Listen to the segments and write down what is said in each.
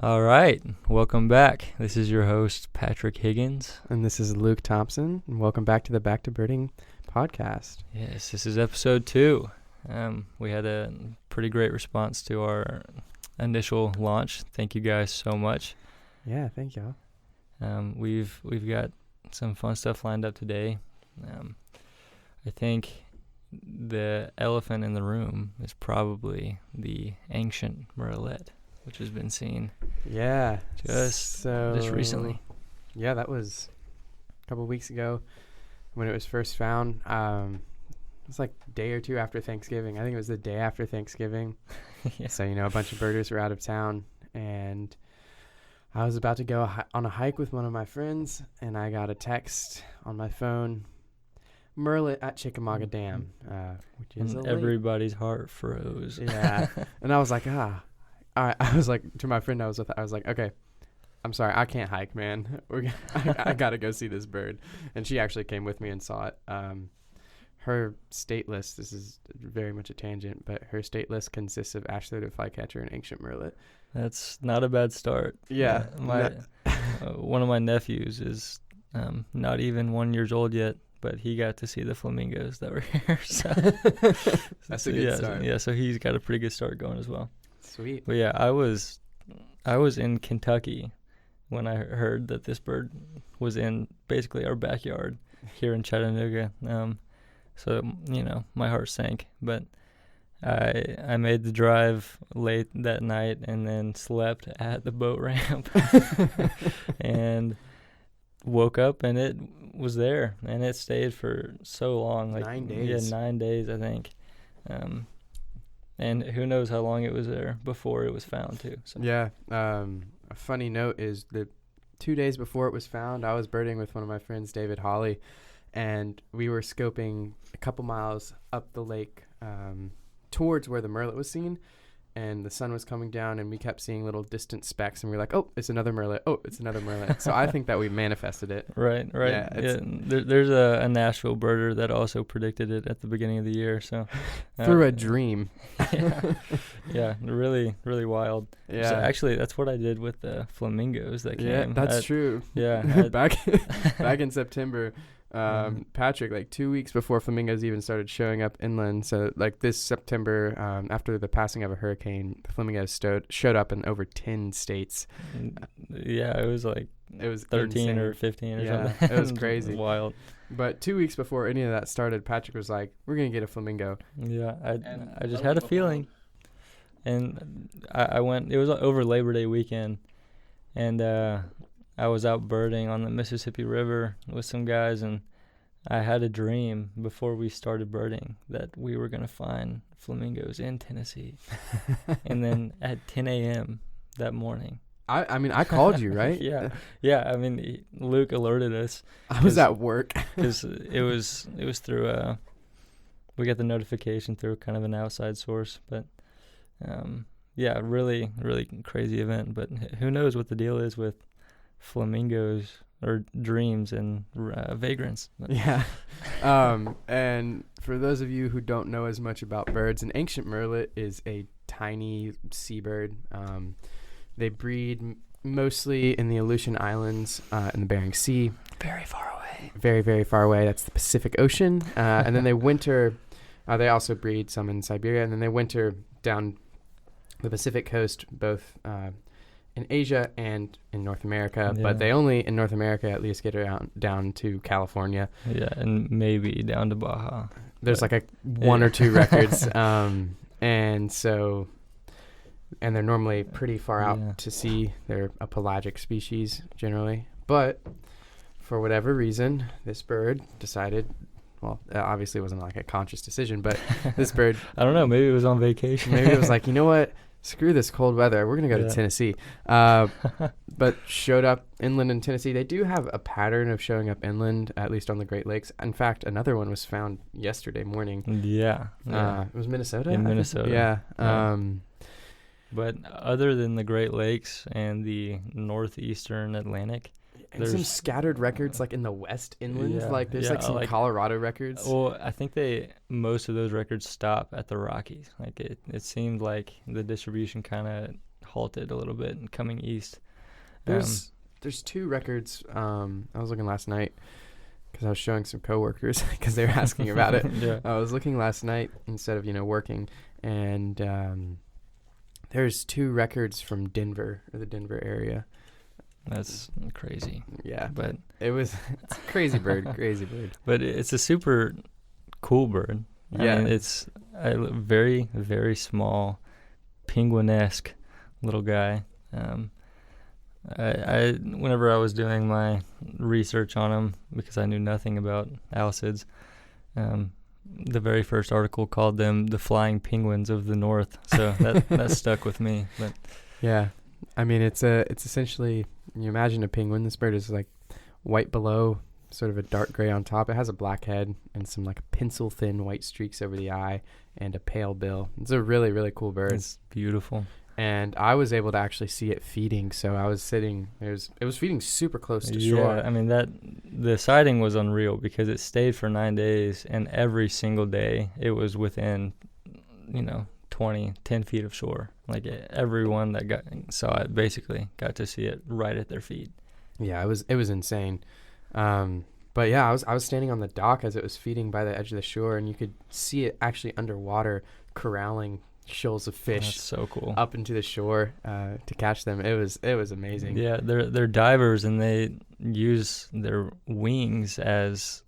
All right, welcome back. This is your host, Patrick Higgins. And this is Luke Thompson, and welcome back to the Back to Birding podcast. Yes, this is episode 2. We had a pretty great response to our initial launch. Thank you guys so much. Yeah, thank y'all. We've got some fun stuff lined up today. I think the elephant in the room is probably the Ancient Murrelet, which has been seen. Yeah, just recently. Yeah, that was a couple of weeks ago when it was first found. It was like a day or two after Thanksgiving. I think it was the day after Thanksgiving. Yeah. So, a bunch of birders were out of town, and I was about to go on a hike with one of my friends, and I got a text on my phone, Murrelet at Chickamauga Dam, which is everybody's heart froze. Yeah, and I was like, I was like, to my friend I was with, I was like, okay, I'm sorry, I can't hike, man. I got to go see this bird. And she actually came with me and saw it. Her state list, this is very much a tangent, but her state list consists of ash-throated flycatcher and ancient murrelet. That's not a bad start. Yeah. One of my nephews is not even 1 year old yet, but he got to see the flamingos that were here. So that's a good start. Yeah, so he's got a pretty good start going as well. Sweet. But yeah, I was in Kentucky when I heard that this bird was in basically our backyard here in Chattanooga. So my heart sank. But I made the drive late that night and then slept at the boat ramp and woke up and it was there, and it stayed for so long, like 9 days. Yeah, 9 days, I think. And who knows how long it was there before it was found, too. So. Yeah. A funny note is that 2 days before it was found, I was birding with one of my friends, David Hawley, and we were scoping a couple miles up the lake towards where the murrelet was seen, and the sun was coming down, and we kept seeing little distant specks, and we were like, oh, it's another murrelet. Oh, it's another murrelet. So I think that we manifested it. Right. Yeah, there's a Nashville birder that also predicted it at the beginning of the year. So through a dream. Yeah, really, really wild. Yeah. So actually, that's what I did with the flamingos that came. Yeah, that's true. Yeah. back in September, Patrick, like 2 weeks before flamingos even started showing up inland, so like this September, after the passing of a hurricane, the flamingos showed up in over 10 states. Yeah, it was 13 insane. or 15 or something. It was crazy. Wild. But 2 weeks before any of that started, Patrick was like, we're gonna get a flamingo. Yeah, I just had a feeling. And I went, it was over Labor Day weekend, and I was out birding on the Mississippi River with some guys, and I had a dream before we started birding that we were going to find flamingos in Tennessee. And then at 10 a.m. that morning. I called you, right? Yeah. I mean, Luke alerted us. I was at work. Because it was through, we got the notification through kind of an outside source. But, yeah, really, really crazy event. But who knows what the deal is with flamingos or dreams and vagrants. Yeah. And for those of you who don't know as much about birds, an ancient murrelet is a tiny seabird. They breed mostly in the Aleutian Islands in the Bering Sea. Very far away. Very, very far away. That's the Pacific Ocean. And then they winter. They also breed some in Siberia, and then they winter down the Pacific coast, both in Asia and in North America, but they only in North America at least get around down to California. Yeah, and maybe down to Baja. There's like one or two records, and they're normally pretty far out to sea. They're a pelagic species generally, but for whatever reason, this bird decided. Well, it obviously wasn't like a conscious decision, but this bird. I don't know. Maybe it was on vacation. Maybe it was like, you know what? Screw this cold weather. We're going to go to Tennessee. But showed up inland in Tennessee. They do have a pattern of showing up inland, at least on the Great Lakes. In fact, another one was found yesterday morning. Yeah. It was Minnesota? In Minnesota. Yeah. But other than the Great Lakes and the northeastern Atlantic, and some scattered records like in the west inland. There's some Colorado records. Well, I think most of those records stop at the Rockies. Like it seemed like the distribution kind of halted a little bit and coming east. There's 2 records. I was looking last night because I was showing some coworkers because they were asking about it. Yeah. I was looking last night instead of working, and there's 2 records from Denver, or the Denver area. That's crazy. Yeah, But it's a crazy bird, crazy bird. But it's a super cool bird. Yeah. I mean, it's a very, very small, penguin-esque little guy. Whenever I was doing my research on him, because I knew nothing about alcids, the very first article called them the flying penguins of the north. So that stuck with me. But yeah, I mean, it's essentially, you imagine a penguin. This bird is like white below, sort of a dark gray on top. It has a black head and some like pencil thin white streaks over the eye and a pale bill. It's a really, really cool bird. it's beautiful. And I was able to actually see it feeding. So I was sitting, it was feeding super close to shore. Yeah, I mean, the sighting was unreal because it stayed for 9 days, and every single day it was within, 10 feet of shore. Like everyone that saw it basically got to see it right at their feet. Yeah, it was insane. But yeah, I was standing on the dock as it was feeding by the edge of the shore, and you could see it actually underwater corralling shoals of fish. That's so cool. Up into the shore to catch them. It was amazing. Yeah, they're divers, and they use their wings as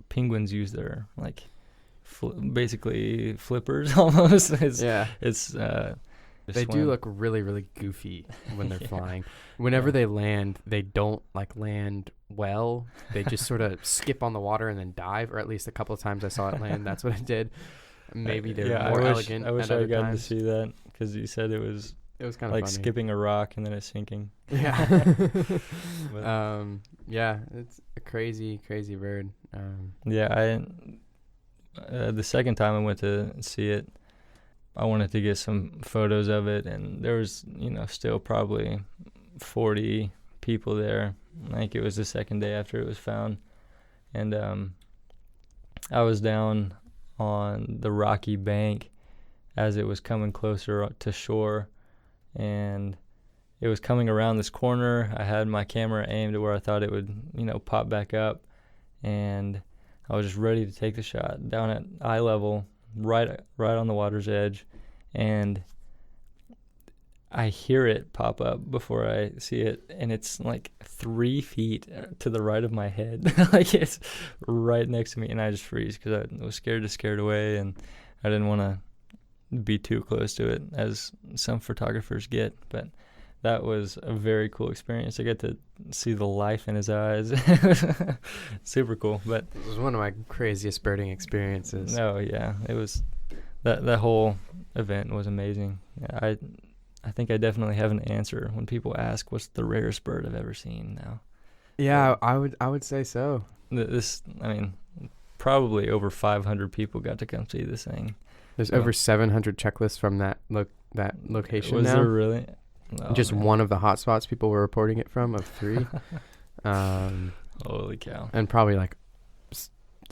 penguins use their basically flippers almost. They do look really, really goofy when they're flying. Whenever they land, they don't land well. They just sort of skip on the water and then dive, or at least a couple of times I saw it land. That's what it did. Maybe they're more elegant. I wish at I other got times. to see that, because you said it was kind of like funny. skipping a rock and then it's sinking. Yeah. But, yeah, it's a crazy, crazy bird. yeah, the second time I went to see it, I wanted to get some photos of it, and there was, still probably 40 people there. I think it was the second day after it was found. And I was down on the rocky bank as it was coming closer to shore, and it was coming around this corner. I had my camera aimed at where I thought it would, pop back up, and I was just ready to take the shot down at eye level, right on the water's edge, and I hear it pop up before I see it, and it's like 3 feet to the right of my head. Like, it's right next to me, and I just freeze because I was scared away, and I didn't want to be too close to it, as some photographers get. But that was a very cool experience. I get to see the life in his eyes. Super cool. But it was one of my craziest birding experiences. Oh yeah, it was. That whole event was amazing. I think I definitely have an answer when people ask what's the rarest bird I've ever seen now. Yeah, I would say so. Probably over 500 people got to come see this thing. There's over 700 checklists from that location was now. Was there really? Oh, just man. One of the hotspots people were reporting it from, of 3. Holy cow. And probably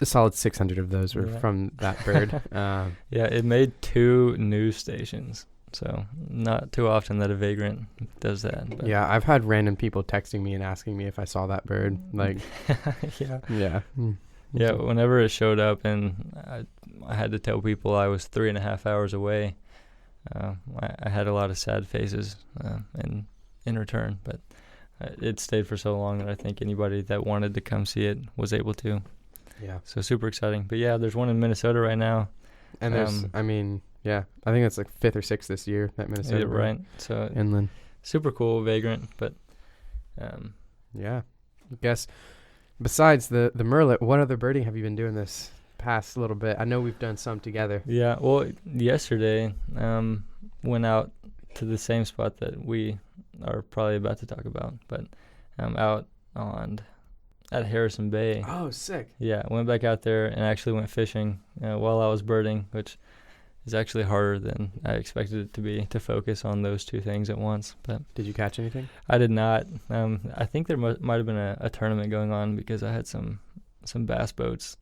a solid 600 of those were from that bird. Yeah, it made 2 news stations. So not too often that a vagrant does that. But. Yeah, I've had random people texting me and asking me if I saw that bird. Yeah. Yeah. Yeah, whenever it showed up, and I had to tell people I was 3.5 hours away, I had a lot of sad faces in return. But it stayed for so long that I think anybody that wanted to come see it was able to. Yeah. So super exciting. But yeah, there's one in Minnesota right now. And there's, yeah, I think it's 5th or 6th this year, that Minnesota. Yeah, right. So inland. Super cool, vagrant, but yeah. I guess besides the murrelet, what other birding have you been doing this past little bit? I know we've done some together. Yeah, well, yesterday went out to the same spot that we are probably about to talk about, but out at Harrison Bay. Oh, sick. Yeah, went back out there and actually went fishing while I was birding, which is actually harder than I expected it to be, to focus on those 2 things at once. But did you catch anything? I did not. I think there might have been a tournament going on, because I had some bass boats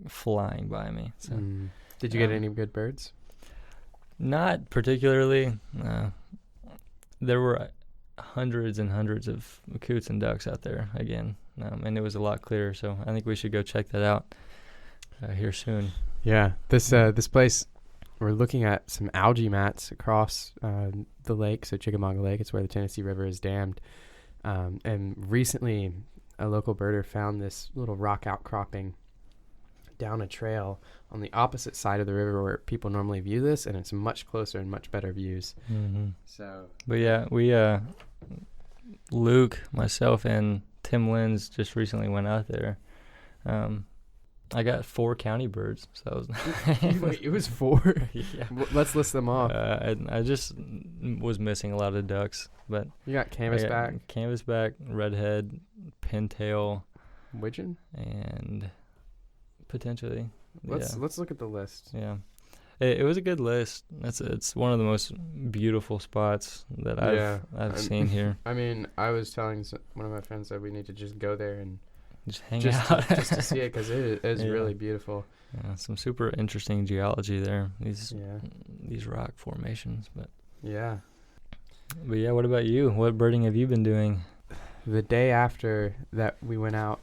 flying by me. So Did you get any good birds? Not particularly. there were hundreds and hundreds of coots and ducks out there again, and it was a lot clearer. So I think we should go check that out here soon. Yeah, this place, we're looking at some algae mats across the lake, so Chickamauga Lake. It's where the Tennessee River is dammed. And recently, a local birder found this little rock outcropping down a trail on the opposite side of the river where people normally view this, and it's much closer and much better views. Mm-hmm. So, but yeah, we Luke, myself, and Tim Lenz just recently went out there. I got 4 county birds, so that was wait, it was 4? Yeah. Let's list them off. I just was missing a lot of ducks, but You got canvasback, redhead, pintail, widgeon, and potentially. Let's look at the list. Yeah. It was a good list. It's one of the most beautiful spots that I've seen here. I mean, I was telling one of my friends that we need to just go there and just hang out just to see it, because it is really beautiful. Yeah, some super interesting geology there. These rock formations, but yeah. What about you? What birding have you been doing? The day after that, we went out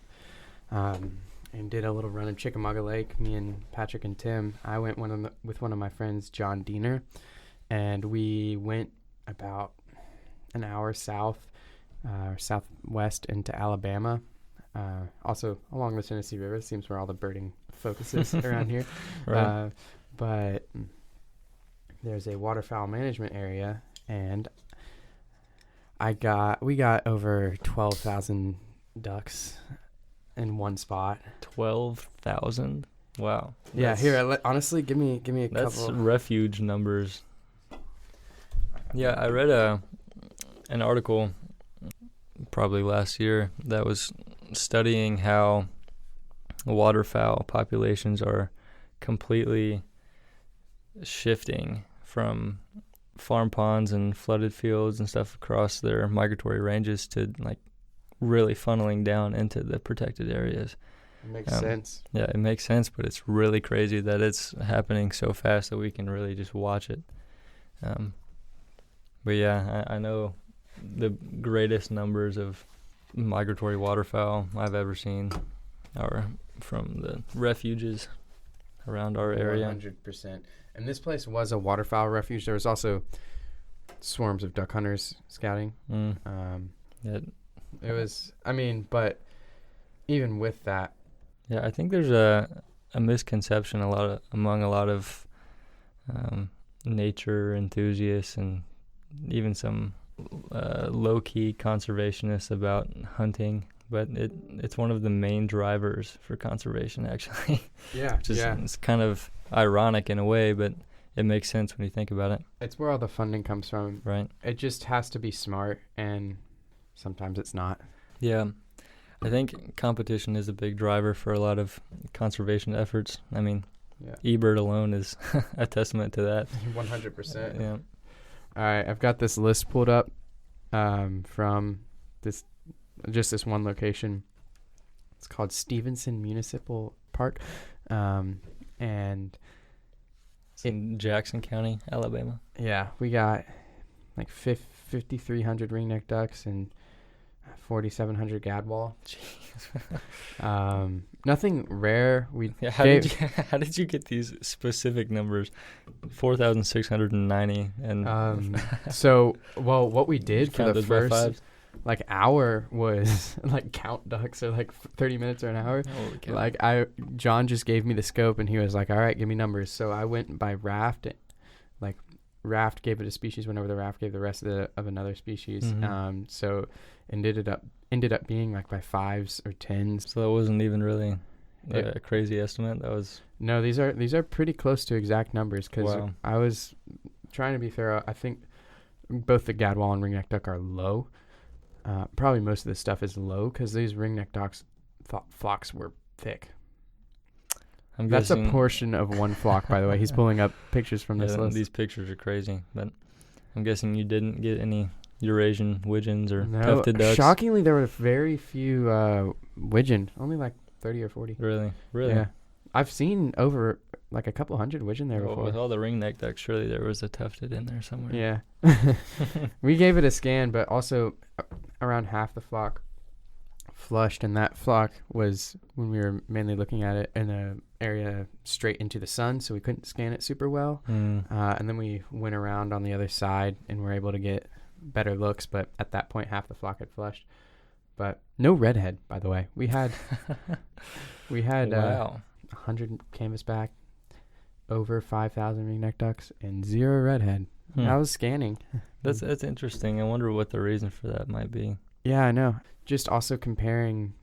and did a little run in Chickamauga Lake. Me and Patrick and Tim. I went with one of my friends, John Diener, and we went about an hour southwest into Alabama. Also along the Tennessee River, seems where all the birding focuses around here. Right. But there's a waterfowl management area, and we got over 12,000 ducks in one spot. 12,000? Wow. Yeah, here, honestly, give me a couple. That's refuge numbers. Yeah, I read an article probably last year that was studying how waterfowl populations are completely shifting from farm ponds and flooded fields and stuff across their migratory ranges to like really funneling down into the protected areas. It makes sense. Yeah, it makes sense, but it's really crazy that it's happening so fast that we can really just watch it. But yeah, I know the greatest numbers of migratory waterfowl I've ever seen are from the refuges around our area. 100%. And this place was a waterfowl refuge. There was also swarms of duck hunters scouting. It was, but even with that. Yeah, I think there's a misconception among a lot of nature enthusiasts and even some low-key conservationists about hunting, but it's one of the main drivers for conservation, actually. Yeah, It's kind of ironic in a way, but it makes sense when you think about it. It's where all the funding comes from. Right. It just has to be smart, and sometimes it's not. Yeah. I think competition is a big driver for a lot of conservation efforts. I mean, eBird alone is a testament to that. 100%. Yeah. All right, I've got this list pulled up from this one location. It's called Stevenson Municipal Park, and it's in Jackson County, Alabama. Yeah, we got like 5,300 ringneck ducks and 4,700 gadwall. Jeez. Nothing rare. How did you get these specific numbers? 4,690 and so what we did for the first hour was count ducks or 30 minutes or an hour. John just gave me the scope and he was like, all right, give me numbers. So I went by raft. Raft gave it a species whenever the raft gave the rest of another species. Mm-hmm. So ended up being by 5s or 10s. So that wasn't even really a crazy estimate. That was no. These are pretty close to exact numbers because I was trying to be fair. I think both the gadwall and ringneck duck are low. Probably most of this stuff is low because these ringneck ducks flocks were thick. That's a portion of one flock, by the way. He's pulling up pictures from this list. These pictures are crazy, but I'm guessing you didn't get any Eurasian widgeons or tufted ducks. Shockingly, there were very few widgeon, only 30 or 40. Really? Yeah. I've seen over like a couple hundred widgeon there Well, before. with all the ringneck ducks, surely there was a tufted in there somewhere. Yeah. We gave it a scan, but also around half the flock flushed, and that flock was, when we were mainly looking at it, in a area straight into the sun, so we couldn't scan it super well. And then we went around on the other side and were able to get better looks, but at that point half the flock had flushed. But no redhead, by the way. We had Wow. 100 canvasback, over 5,000 ringneck ducks, and 0 redhead. I was scanning. That's interesting. I wonder what the reason for that might be. Yeah, I know. Just also comparing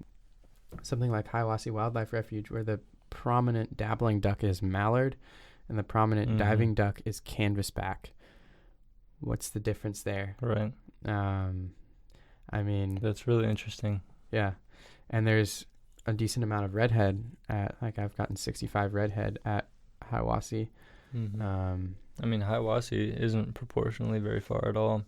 something like Hiawassee Wildlife Refuge, where the prominent dabbling duck is mallard and the prominent diving duck is canvasback. What's the difference there? Right. I mean, That's really interesting. yeah. And there's a decent amount of redhead at, like, I've gotten 65 redhead at Hiawassee. I mean, Hiawassee isn't proportionally very far at all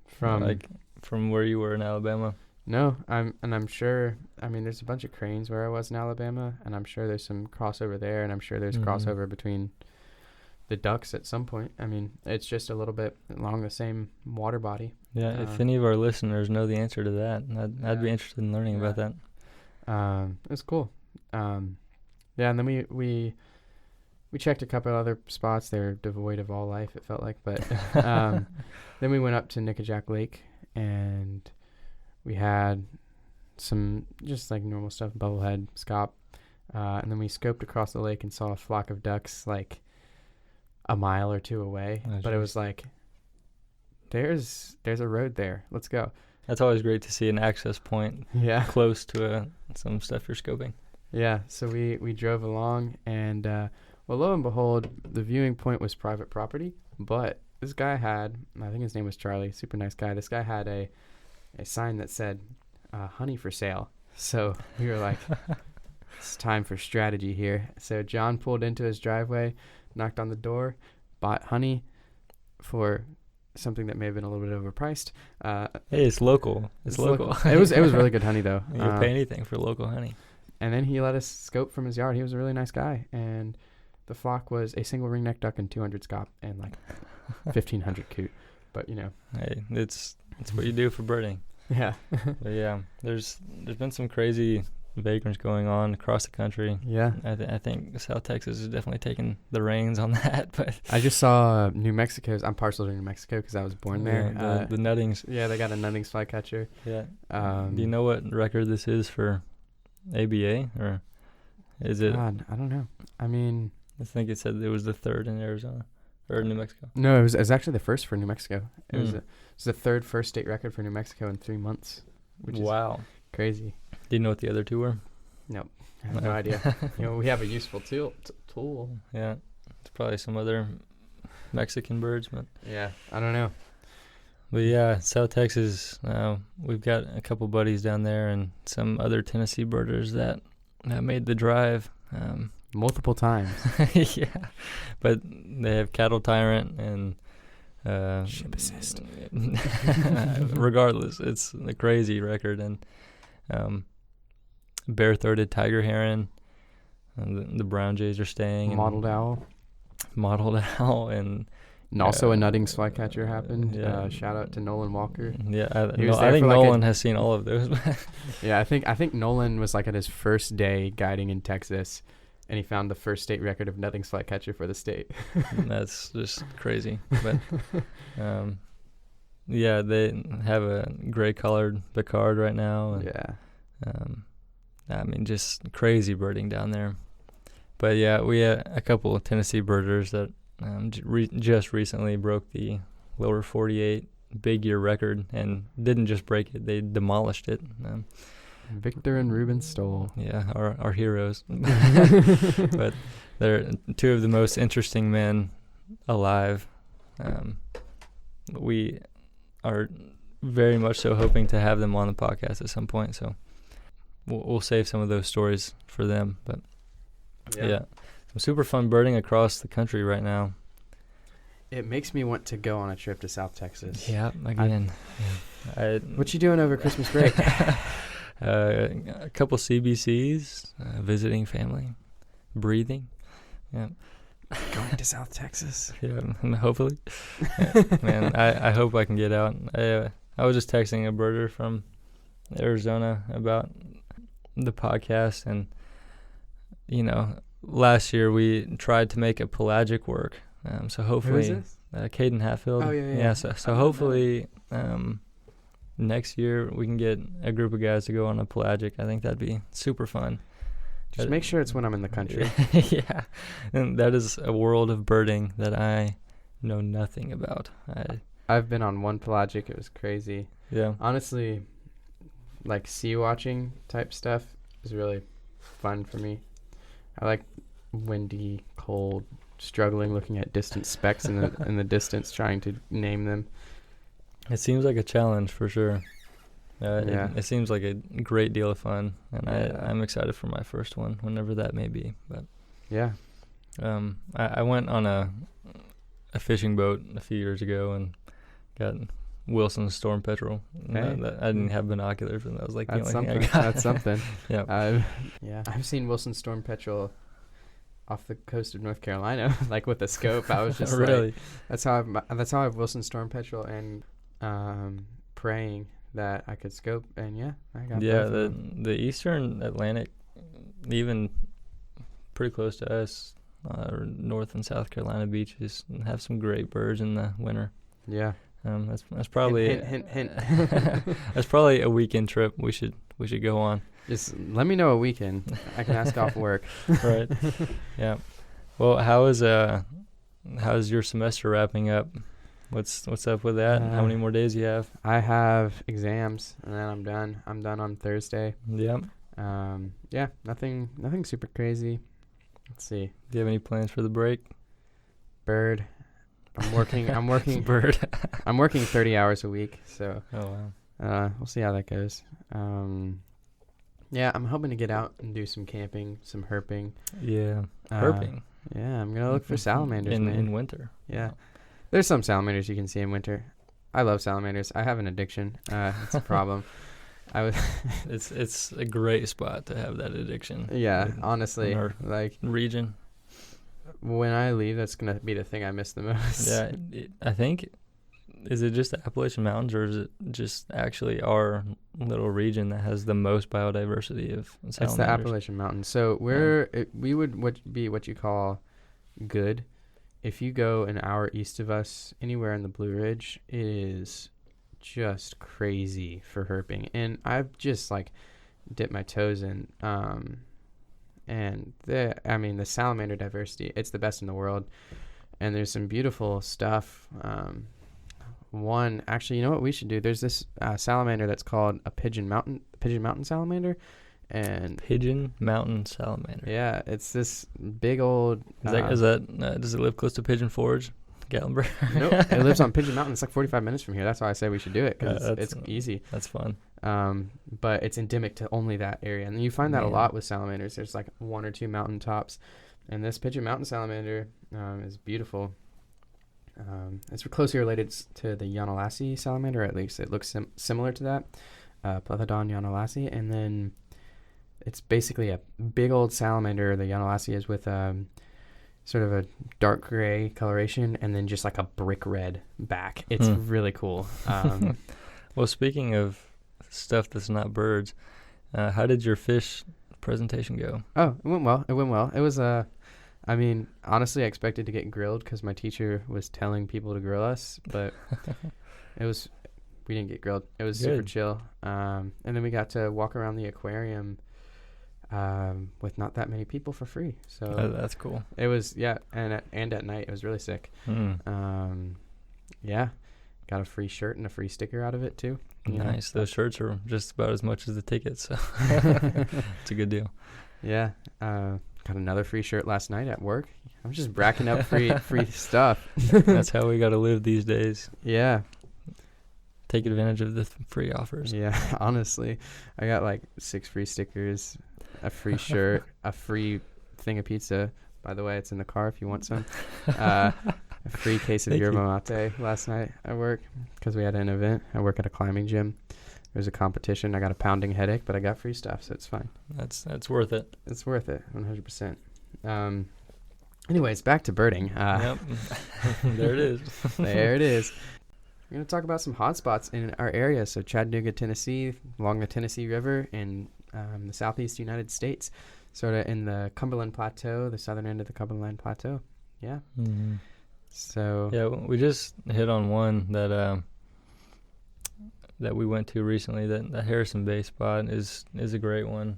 From from where you were in Alabama. No, I'm sure. I mean, there's a bunch of cranes where I was in Alabama, and I'm sure there's some crossover there, and I'm sure there's crossover between the ducks at some point. I mean, it's just a little bit along the same water body. Yeah, if any of our listeners know the answer to that, I'd be interested in learning about that. It's cool. Yeah, and then we checked a couple other spots. They're devoid of all life, it felt like, but then we went up to Nickajack Lake, and we had some just like normal stuff, bubblehead, scop, and then we scoped across the lake and saw a flock of ducks like a mile or two away. But it was like, there's a road there. Let's go. That's always great to see an access point close to some stuff you're scoping. Yeah, so we drove along, and well, lo and behold, the viewing point was private property, but this guy had, I think his name was Charlie, super nice guy. This guy had a sign that said honey for sale. So we were like, it's time for strategy here. So John pulled into his driveway, knocked on the door, bought honey for something that may have been a little bit overpriced. Hey, it's local. It's local. It was really good honey though. You pay anything for local honey. And then he let us scope from his yard. He was a really nice guy, and the flock was a single ringneck duck and 200 scop and like 1,500 coot. But hey, it's what you do for birding. Yeah. But yeah, there's been some crazy vagrants going on across the country. Yeah. I think South Texas is definitely taking the reins on that. But I just saw New Mexico's. I'm partial to New Mexico because I was born there. The Nuttings. Yeah, they got a Nuttings flycatcher. Yeah. Do you know what record this is for ABA, or is it? God, I don't know. I mean, I think it said it was the third in Arizona or New Mexico. No, it was actually the first for New Mexico. It was the third first state record for New Mexico in 3 months, which is crazy. Do you know what the other two were? Nope. I have no idea. We have a useful tool. Yeah. It's probably some other Mexican birds, but yeah, I don't know. But yeah, South Texas, we've got a couple buddies down there and some other Tennessee birders that made the drive. Multiple times. Yeah. But they have Cattle Tyrant and Ship Assist. Regardless, it's a crazy record. And bare-throated tiger heron, and the brown jays are staying. Mottled owl, and also a Nuttings flycatcher happened. Yeah. Shout out to Nolan Walker. Yeah, I think Nolan has seen all of those. Yeah, I think Nolan was like at his first day guiding in Texas, and he found the first state record of Nuttings flycatcher for the state. That's just crazy. But yeah, they have a gray-colored Picard right now. And, yeah. I mean, just crazy birding down there. But yeah, we had a couple of Tennessee birders that just recently broke the lower 48 big year record, and didn't just break it, they demolished it. Victor and Ruben Stoll. Yeah, our heroes. But they're two of the most interesting men alive. We are very much so hoping to have them on the podcast at some point, so we'll save some of those stories for them. But yeah, some super fun birding across the country right now. It makes me want to go on a trip to South Texas. Yeah, again. What you doing over Christmas break? A couple CBCs, visiting family, breathing. Yeah. Going to South Texas. Yeah, hopefully. Yeah, man, I hope I can get out. I was just texting a birder from Arizona about the podcast, and last year we tried to make a pelagic work. So hopefully, Who is this? Caden Hatfield. Oh yeah. So hopefully, next year we can get a group of guys to go on a pelagic. I think that'd be super fun. Just make sure it's when I'm in the country. Yeah, and that is a world of birding that I know nothing about. I've been on one pelagic. It was crazy. Yeah. Honestly, like sea watching type stuff is really fun for me. I like windy, cold, struggling, looking at distant specks in the distance, trying to name them. It seems like a challenge for sure. Yeah. It seems like a great deal of fun, and Yeah. I'm excited for my first one, whenever that may be. But Yeah. I went on a fishing boat a few years ago and got Wilson's storm petrel. Hey. I didn't have binoculars, and that was like the That's only something. thing I got. That's something. Yeah. I've seen Wilson storm petrel off the coast of North Carolina, like with a scope. I was just really. like, that's how I've Wilson storm petrel, and praying that I could scope, and I got Yeah, both of them. the Eastern Atlantic, even pretty close to us, North and South Carolina beaches have some great birds in the winter. Yeah. That's probably hint. that's probably a weekend trip we should go on. Just let me know a weekend. I can ask off work. Right. Yeah. Well, how's your semester wrapping up? What's up with that? How many more days you have? I have exams, and then I'm done. I'm done on Thursday. Yep. Nothing super crazy. Let's see. Do you have any plans for the break? Bird. I'm working Bird. I'm working 30 hours a week, so Oh wow. we'll see how that goes. I'm hoping to get out and do some camping, some herping. Yeah. Herping. Yeah, I'm gonna look for salamanders, man. in winter. Yeah. Wow. There's some salamanders you can see in winter. I love salamanders. I have an addiction. It's a problem. It's a great spot to have that addiction. Yeah, in honestly, our like region. when I leave, that's gonna be the thing I miss the most. Yeah, I think. Is it just the Appalachian Mountains, or is it just actually our little region that has the most biodiversity of salamanders? It's the Appalachian Mountains. So we would be what you call good. If you go an hour east of us, anywhere in the Blue Ridge, it is just crazy for herping. And I've just like dipped my toes in. And the salamander diversity, it's the best in the world. And there's some beautiful stuff. Actually, you know what we should do? There's this salamander that's called a Pigeon Mountain salamander. And Pigeon Mountain salamander. yeah, it's this big old. Does it live close to Pigeon Forge, Gatlinburg? Nope, it lives on Pigeon Mountain. It's like 45 minutes from here. That's why I say we should do it, because it's easy. That's fun. But it's endemic to only that area, and you find that a Yeah. lot with salamanders. There's like one or two mountain tops, and this Pigeon Mountain salamander is beautiful. It's closely related to the Yanalasi salamander, at least it looks similar to that, Plethodon yanalasi, and then it's basically a big old salamander. The Yanalasi is with sort of a dark gray coloration, and then just like a brick red back. It's really cool. Well, speaking of stuff that's not birds, how did your fish presentation go? Oh, it went well. It was honestly, I expected to get grilled because my teacher was telling people to grill us, but we didn't get grilled. It was super Good. chill. And then we got to walk around the aquarium with not that many people for free. So That's cool. it was, and at night it was really sick. Got a free shirt and a free sticker out of it too. Nice. Those shirts are just about as much as the tickets, so it's a good deal. Yeah. Got another free shirt last night at work. I'm just racking up free stuff. That's how we got to live these days. Yeah. Take advantage of the free offers. Yeah, honestly. I got like 6 free stickers, a free shirt, a free thing of pizza. By the way, it's in the car if you want some. A free case of yerba mate last night at work because we had an event. I work at a climbing gym. There was a competition. I got a pounding headache, but I got free stuff, so it's fine. That's worth it. It's worth it, 100%. And Anyways, back to birding. Yep. There it is. There it is. We're going to talk about some hotspots in our area. So Chattanooga, Tennessee, along the Tennessee River in the southeast United States, sort of in the Cumberland Plateau, the southern end of the Cumberland Plateau. Yeah. Mm-hmm. So yeah, we just hit on one that that we went to recently. That Harrison Bay spot is a great one,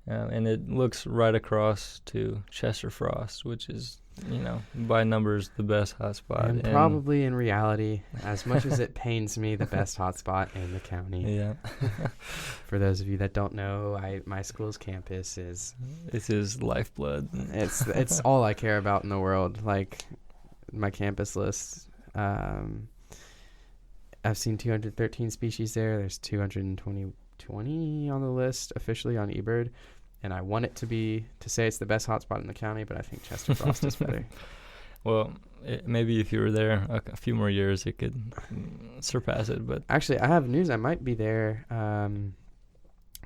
and it looks right across to Chester Frost, which is, you know, by numbers the best hotspot. and probably in reality, as much as it pains me, the best hotspot in the county. Yeah. For those of you that don't know, my school's campus is This is lifeblood. it's all I care about in the world. Like my campus list, I've seen 213 species there. There's 220 on the list officially on eBird, and I want it to say it's the best hotspot in the county, but I think Chester Frost is better. Well, maybe if you were there a few more years, it could surpass it. But Actually, I have news. I might be there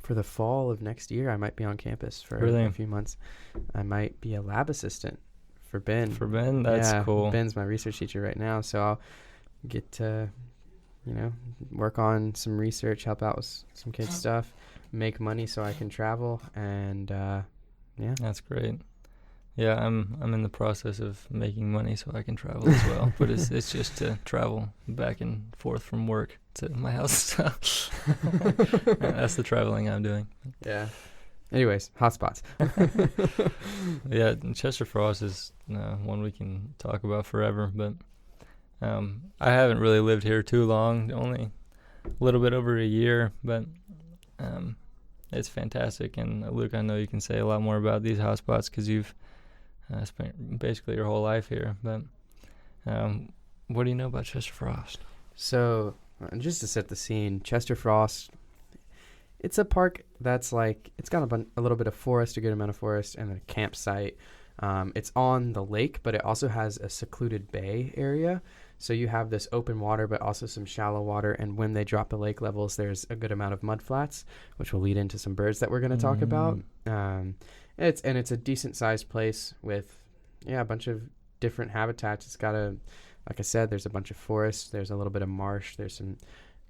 for the fall of next year. I might be on campus for Really? a few months. I might be a lab assistant for Ben. for Ben, that's cool. Ben's my research teacher right now, so I'll get to, work on some research, help out with some kids' stuff, make money so I can travel, and yeah. That's great. Yeah, I'm in the process of making money so I can travel as well. But it's just to travel back and forth from work to my house. So that's the traveling I'm doing. Yeah. Anyways, hotspots. Yeah, Chester Frost is one we can talk about forever. But I haven't really lived here too long, only a little bit over a year. But it's fantastic. And Luke, I know you can say a lot more about these hotspots because you've spent basically your whole life here. But what do you know about Chester Frost? So, just to set the scene, Chester Frost, it's a park that's like, it's got a little bit of forest, a good amount of forest, and a campsite. It's on the lake, but it also has a secluded bay area. So you have this open water, but also some shallow water. And when they drop the lake levels, there's a good amount of mud flats, which will lead into some birds that we're going to talk about. It's a decent sized place with, a bunch of different habitats. It's got like I said, there's a bunch of forests. There's a little bit of marsh. There's some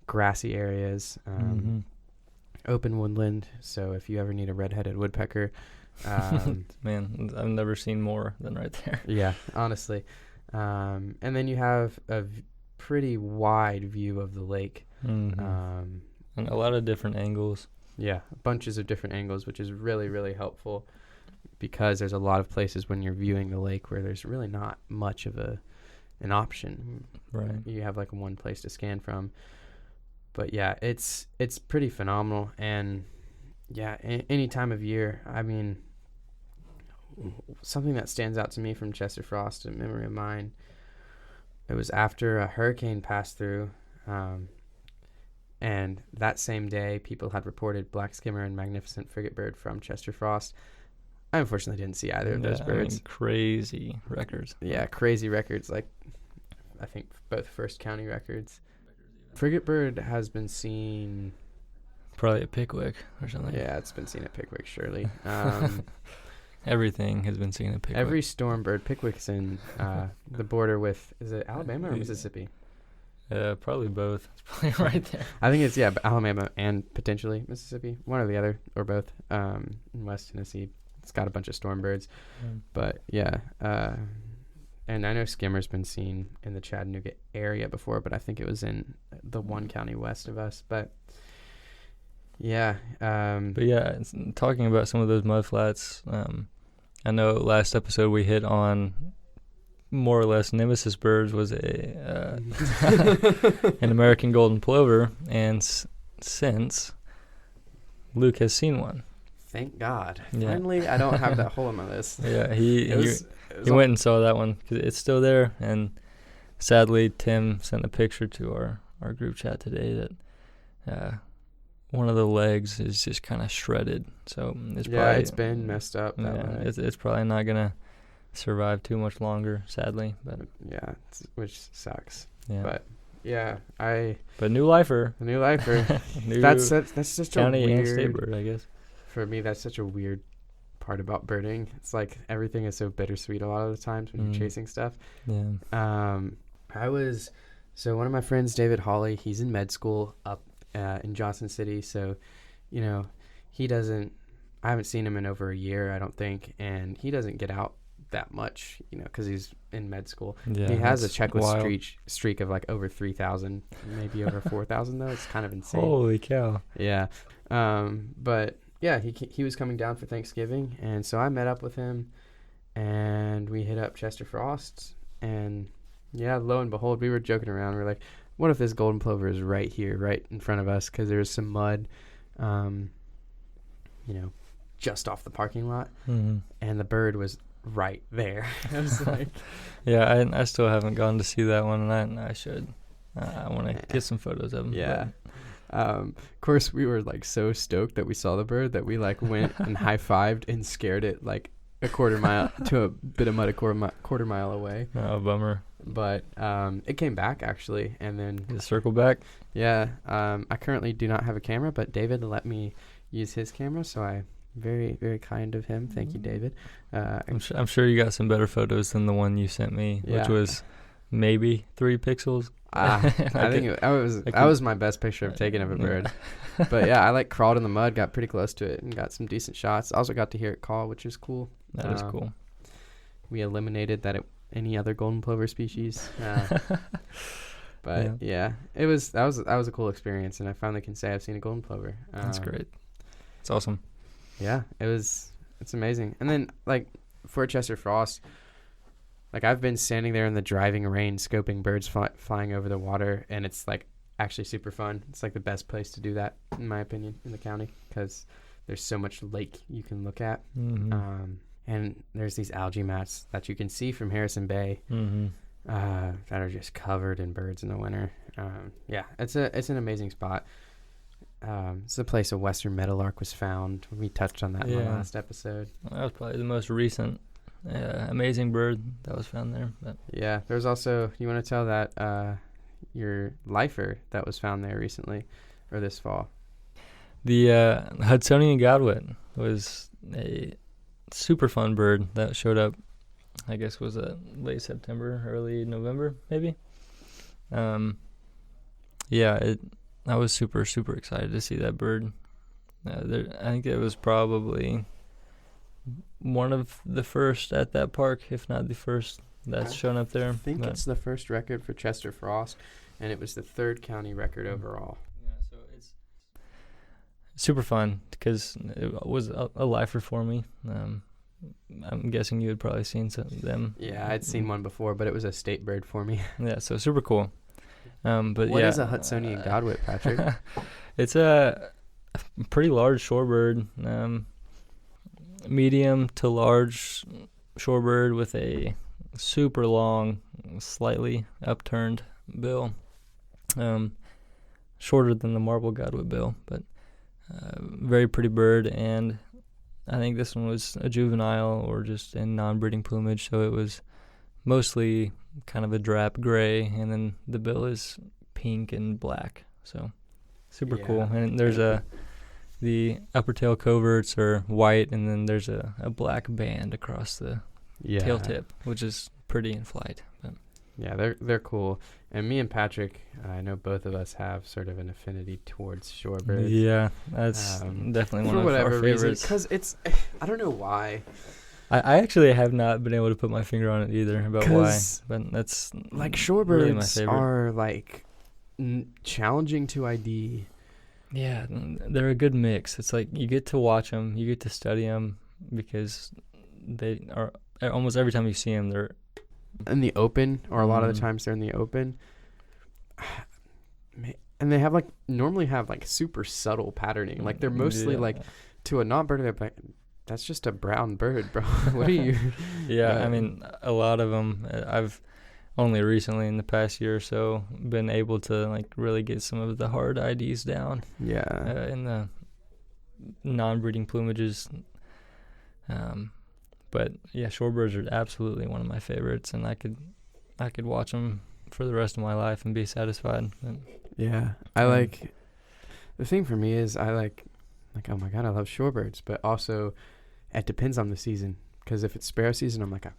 grassy areas, open woodland. So if you ever need a red-headed woodpecker, Man, I've never seen more than right there. yeah, honestly. And then you have a pretty wide view of the lake. And a lot of different angles. Yeah, bunches of different angles, which is really, really helpful because there's a lot of places when you're viewing the lake where there's really not much of an option. Right. You have like one place to scan from. But yeah, it's pretty phenomenal. And yeah, any time of year, I mean, something that stands out to me from Chester Frost, a memory of mine, it was after a hurricane passed through, and that same day people had reported black skimmer and magnificent frigate bird from Chester Frost. I unfortunately didn't see either of those birds. I mean, crazy records. Yeah, crazy records, like I think both first county records. Frigate bird has been seen Probably at Pickwick or something. Yeah, it's been seen at Pickwick, surely. Everything has been seen at Pickwick. Every storm bird. Pickwick's in the border with, is it Alabama or Mississippi? Probably both. It's probably right there. I think it's, Alabama and potentially Mississippi. One or the other, or both. In West Tennessee, it's got a bunch of storm birds. But, yeah. And I know skimmer's been seen in the Chattanooga area before, but I think it was in the one county west of us. But, yeah. Talking about some of those mudflats, I know last episode we hit on more or less nemesis birds was an American golden plover, and since Luke has seen one. Thank God. Yeah. Finally, I don't have that hole in my list. Yeah, he went and saw that one because it's still there, and sadly Tim sent a picture to our group chat today that one of the legs is just kind of shredded, so it's been messed up. It's probably not gonna survive too much longer, sadly. But which sucks. Yeah. But yeah, But new lifer. A new lifer. New that's such a county weird and state bird, I guess. For me, that's such a weird part about birding. It's like everything is so bittersweet a lot of the times when you're chasing stuff. Yeah. So one of my friends, David Hawley, he's in med school up in Johnson City. So, you know, I haven't seen him in over a year, I don't think. And he doesn't get out that much, you know, because he's in med school. Yeah, he has a that's checklist wild. streak of like over 3,000, maybe over 4,000 though. It's kind of insane. Holy cow. Yeah. But yeah, he was coming down for Thanksgiving, and so I met up with him, and we hit up Chester Frost, and yeah, lo and behold, we were joking around. We are like, what if this golden plover is right here, right in front of us? Because there's some mud, you know, just off the parking lot, and the bird was right there. I was like, yeah, I still haven't gone to see that one, and I should. I want to get some photos of him. Yeah. Of course, we were like so stoked that we saw the bird that we like went and high-fived and scared it like a quarter mile to a bit of mud a quarter mile away. Oh, bummer. But it came back actually, and then Just circle back. yeah. I currently do not have a camera, but David let me use his camera, so I very, very kind of him. Thank you, David. I'm sure you got some better photos than the one you sent me, which was maybe 3 pixels. I think that was my best picture I've taken of a bird. But yeah, I like crawled in the mud, got pretty close to it, and got some decent shots. Also got to hear it call, which is cool. That is cool. We eliminated any other golden plover species. But yeah, that was a cool experience, and I finally can say I've seen a golden plover. That's great. It's awesome. Yeah, it's amazing. And then like for Chester Frost, like I've been standing there in the driving rain scoping birds flying over the water, and it's like actually super fun. It's like the best place to do that, in my opinion, in the county, because there's so much lake you can look at. And there's these algae mats that you can see from Harrison Bay that are just covered in birds in the winter. Yeah, it's an amazing spot. It's the place a western meadowlark was found. We touched on that in the last episode. That was probably the most recent amazing bird that was found there. But yeah, there's also, you want to tell that your lifer that was found there recently or this fall? The Hudsonian godwit was a super fun bird that showed up, I guess was late September, early November maybe. I was super excited to see that bird. I think it was probably one of the first at that park, if not the first that's shown up there. I think it's the first record for Chester Frost, and it was the 3rd county record overall. Yeah, so it's super fun because it was a lifer for me. I'm guessing you had probably seen some of them. Yeah, I'd seen one before, but it was a state bird for me. Yeah, so super cool. But what is a Hudsonian godwit, Patrick? It's a pretty large shorebird, medium to large shorebird with a super long, slightly upturned bill, shorter than the marble godwit bill, but very pretty bird. And I think this one was a juvenile or just in non-breeding plumage, so it was mostly kind of a drab gray, and then the bill is pink and black, so super cool. And there's the upper tail coverts are white, and then there's a black band across the tail tip, which is pretty in flight. But yeah, they're cool. And me and Patrick, I know both of us have sort of an affinity towards shorebirds. Yeah, that's definitely one of our favorites. Because I don't know why. I actually have not been able to put my finger on it either about why, but that's like shorebirds really my favorite. Are like challenging to ID. Yeah, they're a good mix. It's like you get to watch them, you get to study them, because they are almost every time you see them, they're in the open, or a lot of the times they're in the open. And they have normally have super subtle patterning. Like they're mostly to a non-bird, they're like, that's just a brown bird, bro. What are you? I mean, a lot of them. I've only recently, in the past year or so, been able to really get some of the hard IDs down. Yeah. In the non-breeding plumages. But yeah, shorebirds are absolutely one of my favorites, and I could watch them for the rest of my life and be satisfied. Yeah, I like. The thing for me is I like, oh my god, I love shorebirds, but also It depends on the season, because if it's sparrow season, I'm like, I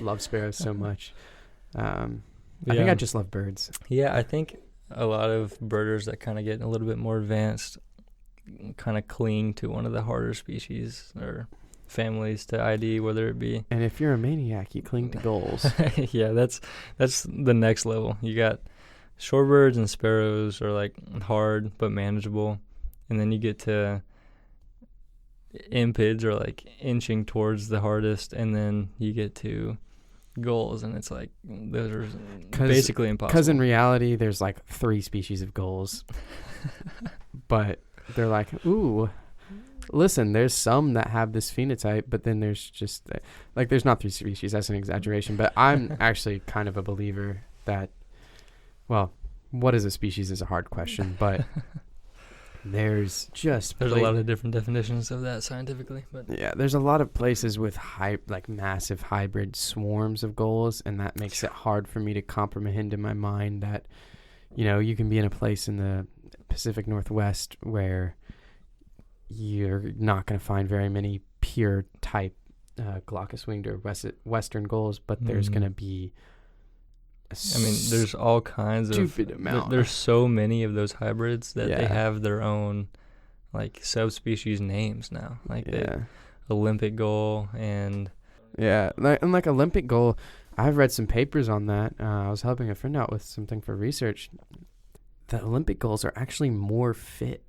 love sparrows so much. I think I just love birds. Yeah, I think a lot of birders that kind of get a little bit more advanced kind of cling to one of the harder species or families to ID, whether it be. And if you're a maniac, you cling to gulls. Yeah, that's the next level. You got shorebirds and sparrows are like hard but manageable, and then you get to impids are like inching towards the hardest, and then you get to gulls, and it's like those are basically impossible. Because in reality, there's like 3 species of gulls, but they're like, ooh, listen, there's some that have this phenotype, but then there's just like there's not 3 species. That's an exaggeration, but I'm actually kind of a believer that, well, what is a species is a hard question, but there's a lot of different definitions of that scientifically, but yeah, there's a lot of places with like massive hybrid swarms of gulls, and that makes it hard for me to comprehend in my mind that, you know, you can be in a place in the Pacific Northwest where you're not going to find very many pure type glaucous-winged or western gulls, but there's going to be there's all kinds stupid amount. There's so many of those hybrids that they have their own like subspecies names now, like the Olympic gull and like Olympic gull. I've read some papers on that. I was helping a friend out with something for research. The Olympic gulls are actually more fit.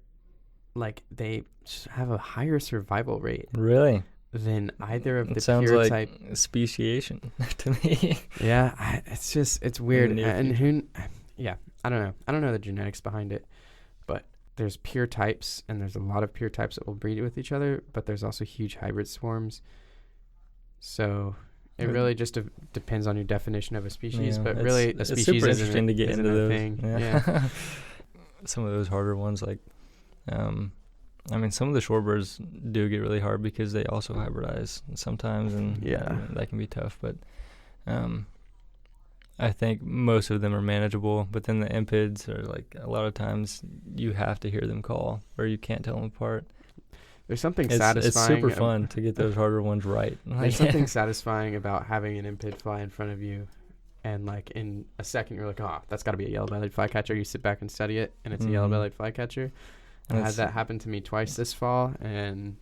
Like they have a higher survival rate. Really? Than either of the sounds pure like type speciation to me. Yeah, it's weird. I don't know the genetics behind it, but there's pure types, and there's a lot of pure types that will breed with each other, but there's also huge hybrid swarms. So it really just depends on your definition of a species, but really a species super interesting to get into those thing. Yeah. Some of those harder ones, like some of the shorebirds do get really hard because they also hybridize sometimes, and that can be tough. But I think most of them are manageable. But then the impids are like a lot of times you have to hear them call, or you can't tell them apart. There's something satisfying. It's super fun to get those harder ones right. There's something satisfying about having an impid fly in front of you, and like in a second you're like, oh, that's got to be a yellow-bellied flycatcher. You sit back and study it, and it's a yellow-bellied flycatcher. I had that happen to me twice this fall, and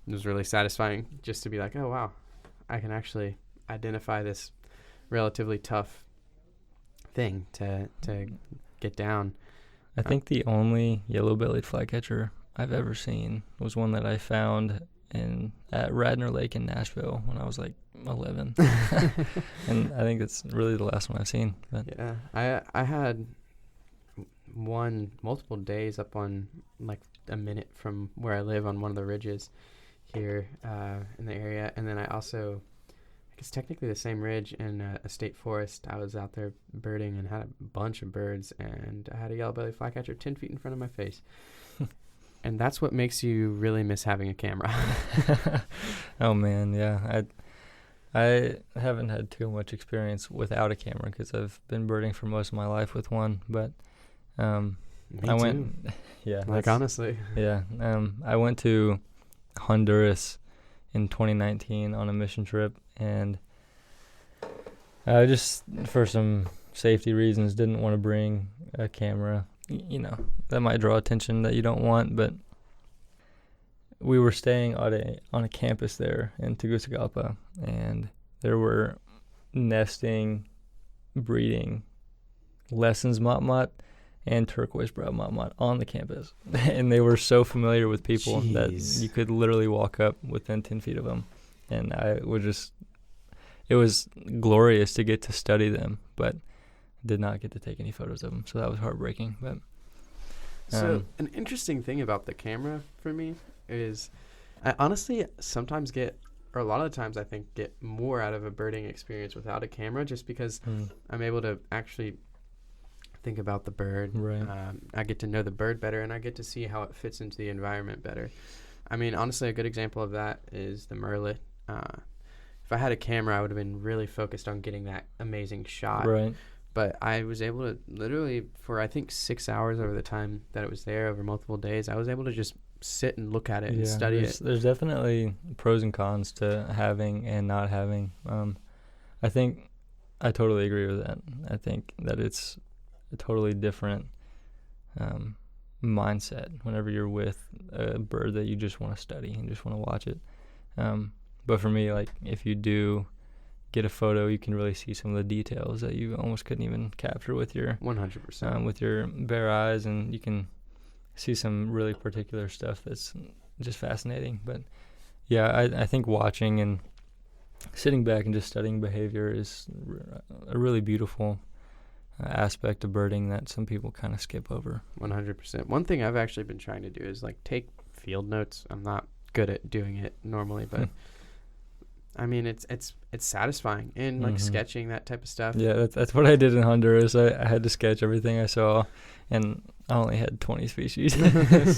it was really satisfying just to be like, oh, wow, I can actually identify this relatively tough thing to get down. I think the only yellow-bellied flycatcher I've ever seen was one that I found at Radnor Lake in Nashville when I was like 11. And I think that's really the last one I've seen. But. Yeah, I had multiple days up on like a minute from where I live on one of the ridges here in the area, and then I also, I guess technically the same ridge in a state forest. I was out there birding and had a bunch of birds, and I had a yellow-bellied flycatcher 10 feet in front of my face. And that's what makes you really miss having a camera. Oh man, yeah. I haven't had too much experience without a camera because I've been birding for most of my life with one, but Me too. Yeah. Like honestly. Yeah. I went to Honduras in 2019 on a mission trip, and I just, for some safety reasons, didn't want to bring a camera. You know, that might draw attention that you don't want, but we were staying on a campus there in Tegucigalpa, and there were nesting, breeding, lessons mott and turquoise brow mott on the campus. And they were so familiar with people that you could literally walk up within 10 feet of them. And it was glorious to get to study them, but did not get to take any photos of them. So that was heartbreaking. But so an interesting thing about the camera for me is I honestly sometimes a lot of the times I think get more out of a birding experience without a camera, just because I'm able to actually think about the bird. Right. I get to know the bird better, and I get to see how it fits into the environment better. I mean, honestly, a good example of that is the murrelet. If I had a camera, I would have been really focused on getting that amazing shot. Right. But I was able to literally, for I think 6 hours over the time that it was there, over multiple days, I was able to just sit and look at it and study it. There's definitely pros and cons to having and not having. I think I totally agree with that. I think that it's a totally different mindset whenever you're with a bird that you just want to study and just want to watch it. But for me, like, if you do get a photo, you can really see some of the details that you almost couldn't even capture with your 100% with your bare eyes, and you can see some really particular stuff that's just fascinating. But yeah, I think watching and sitting back and just studying behavior is a really beautiful aspect of birding that some people kind of skip over. 100%. One thing I've actually been trying to do is like take field notes. I'm not good at doing it normally, but I mean, it's satisfying in like sketching that type of stuff. Yeah, that's what I did in Honduras. I had to sketch everything I saw, and I only had 20 species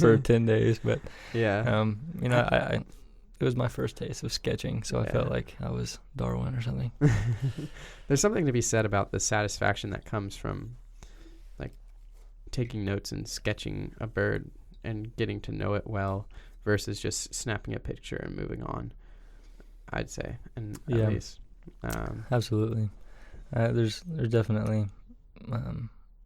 for 10 days. But yeah, you know, I it was my first taste of sketching, so I felt like I was Darwin or something. There's something to be said about the satisfaction that comes from like taking notes and sketching a bird and getting to know it well versus just snapping a picture and moving on, I'd say. And at least absolutely. There's definitely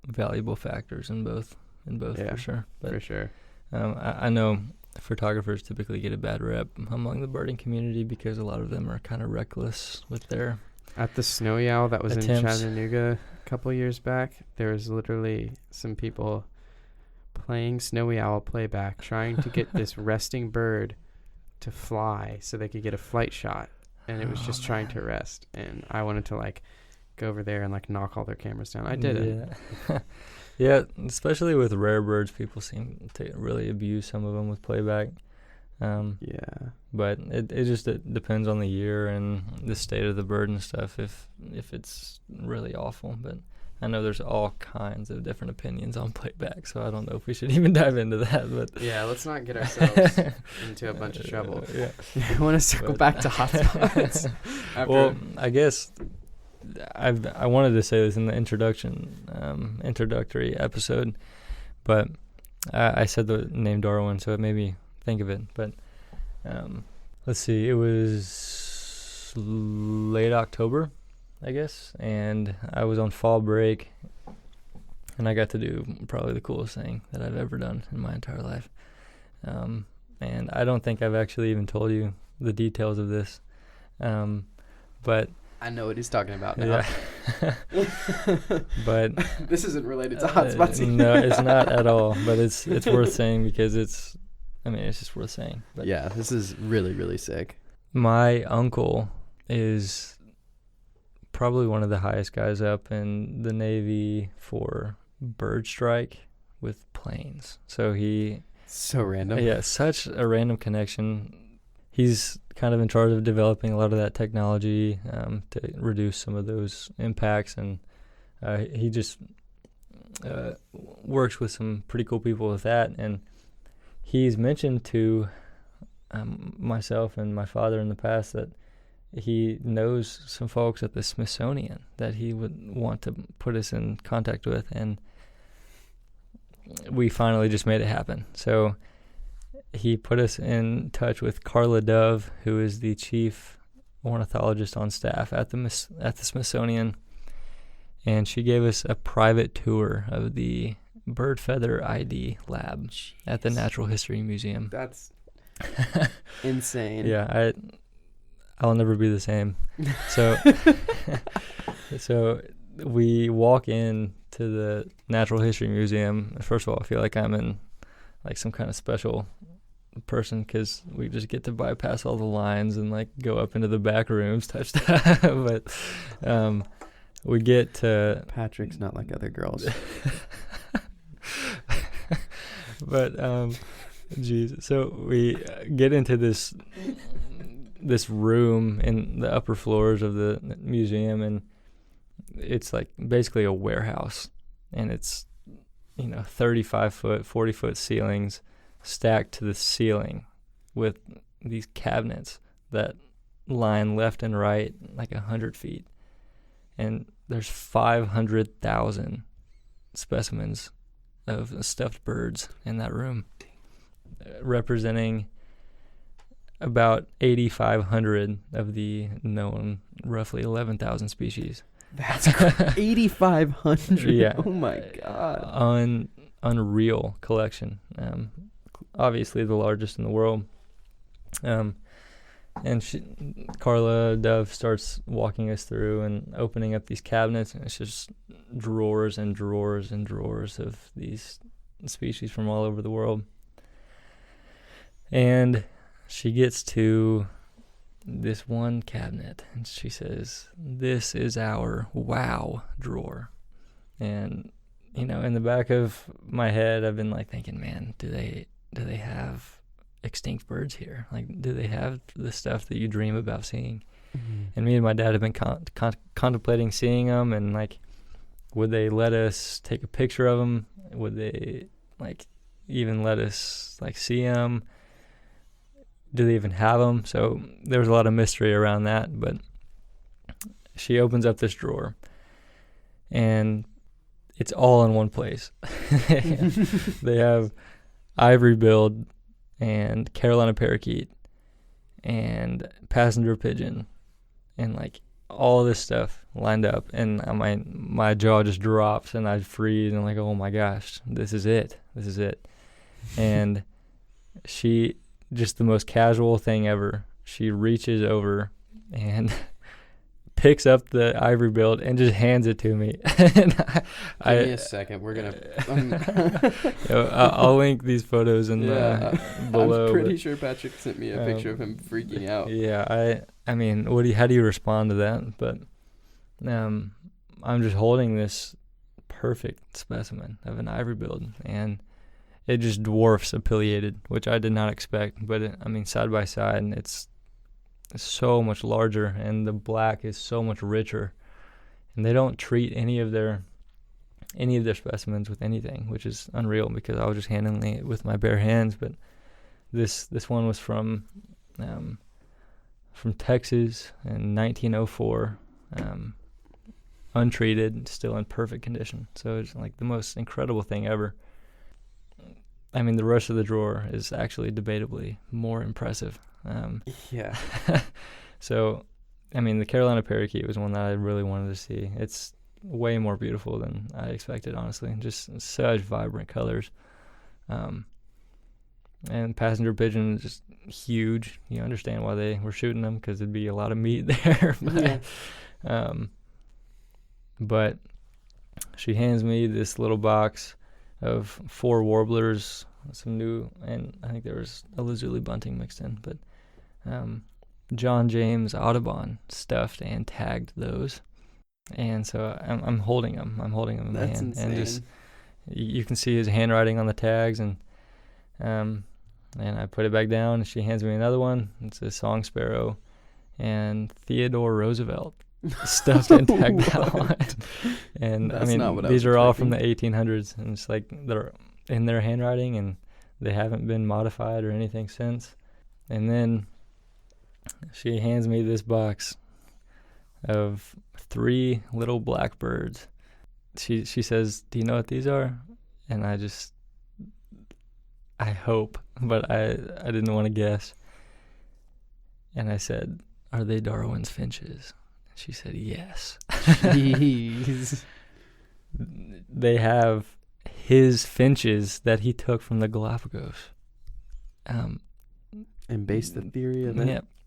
valuable factors in both for sure. But, for sure. I know photographers typically get a bad rep among the birding community because a lot of them are kind of reckless with their At the snowy owl that was attempts. in Chattanooga a couple years back, there was literally some people playing snowy owl playback, trying to get this resting bird to fly so they could get a flight shot, and it was just trying to rest. And I wanted to like go over there and like knock all their cameras down. I didn't. Yeah. Yeah, especially with rare birds, people seem to really abuse some of them with playback. Yeah. But it depends on the year and the state of the bird and stuff if it's really awful. But I know there's all kinds of different opinions on playback, so I don't know if we should even dive into that. But yeah, let's not get ourselves into a bunch of trouble. Yeah. I want to circle back to hotspots. Well, I guess I wanted to say this in the introductory episode, but I said the name Darwin, so it made me think of it. But let's see, it was late October, I guess, and I was on fall break, and I got to do probably the coolest thing that I've ever done in my entire life. And I don't think I've actually even told you the details of this, but I know what he's talking about now. Yeah. But this isn't related to hotspots. No, it's not at all. But it's worth saying because it's just worth saying. But yeah, this is really, really sick. My uncle is probably one of the highest guys up in the Navy for bird strike with planes. So so random. Yeah, such a random connection. He's kind of in charge of developing a lot of that technology to reduce some of those impacts, and he just works with some pretty cool people with that. And he's mentioned to myself and my father in the past that he knows some folks at the Smithsonian that he would want to put us in contact with, and we finally just made it happen. So he put us in touch with Carla Dove, who is the chief ornithologist on staff at the Smithsonian, and she gave us a private tour of the bird feather ID lab at the Natural History Museum. That's insane. Yeah, I'll never be the same. So, so we walk in to the Natural History Museum. First of all, I feel like I'm in like some kind of special person because we just get to bypass all the lines and like go up into the back rooms type stuff. But we get to Patrick's not like other girls. But geez, so we get into this room in the upper floors of the museum, and it's like basically a warehouse, and it's 35-foot, 40-foot ceilings stacked to the ceiling with these cabinets that line left and right like 100 feet, and there's 500,000 specimens of stuffed birds in that room. representing about 8,500 of the known roughly 11,000 species. That's 8,500. Yeah. Oh my God. Unreal collection. Obviously the largest in the world. And Carla Dove starts walking us through and opening up these cabinets, and it's just drawers and drawers and drawers of these species from all over the world. And she gets to this one cabinet, and she says, "This is our wow drawer." And, in the back of my head, I've been like thinking, man, do they have extinct birds here? Like, do they have the stuff that you dream about seeing? Mm-hmm. And me and my dad have been contemplating seeing them, and like, would they let us take a picture of them? Would they like even let us like see them? Do they even have them? So there was a lot of mystery around that. But she opens up this drawer, and it's all in one place. They have ivory-billed and Carolina parakeet and passenger pigeon and like all this stuff lined up, and my jaw just drops and I freeze, and I'm like, oh my gosh, this is it. And she, just the most casual thing ever, she reaches over and picks up the ivory billed and just hands it to me. And Give me a second. We're gonna. I'll link these photos in below. I'm pretty sure Patrick sent me a picture of him freaking out. Yeah, I mean, how do you respond to that? But I'm just holding this perfect specimen of an ivory billed, and it just dwarfs a pileated, which I did not expect. But side by side, and it's so much larger, and the black is so much richer, and they don't treat any of their specimens with anything, which is unreal, because I was just handling it with my bare hands. But this one was from Texas in 1904, untreated, still in perfect condition. So it's like the most incredible thing ever. The rest of the drawer is actually debatably more impressive. Yeah. So, the Carolina parakeet was one that I really wanted to see. It's way more beautiful than I expected, honestly. Just such vibrant colors. And passenger pigeon is just huge. You understand why they were shooting them, because there'd be a lot of meat there. But she hands me this little box of 4 warblers, some new, and I think there was a lazuli bunting mixed in, but John James Audubon stuffed and tagged those, and so I'm holding them. I'm holding them in my hand, insane. And just you can see his handwriting on the tags, and I put it back down, and she hands me another one. It's a song sparrow, and Theodore Roosevelt stuffed and tagged that one. And these are all from the 1800s, and it's like they're in their handwriting, and they haven't been modified or anything since. And then she hands me this box of 3 little blackbirds. She says, "Do you know what these are?" And I hope, but I didn't want to guess. And I said, "Are they Darwin's finches?" She said, "Yes." Jeez. They have his finches that he took from the Galapagos. And based the theory of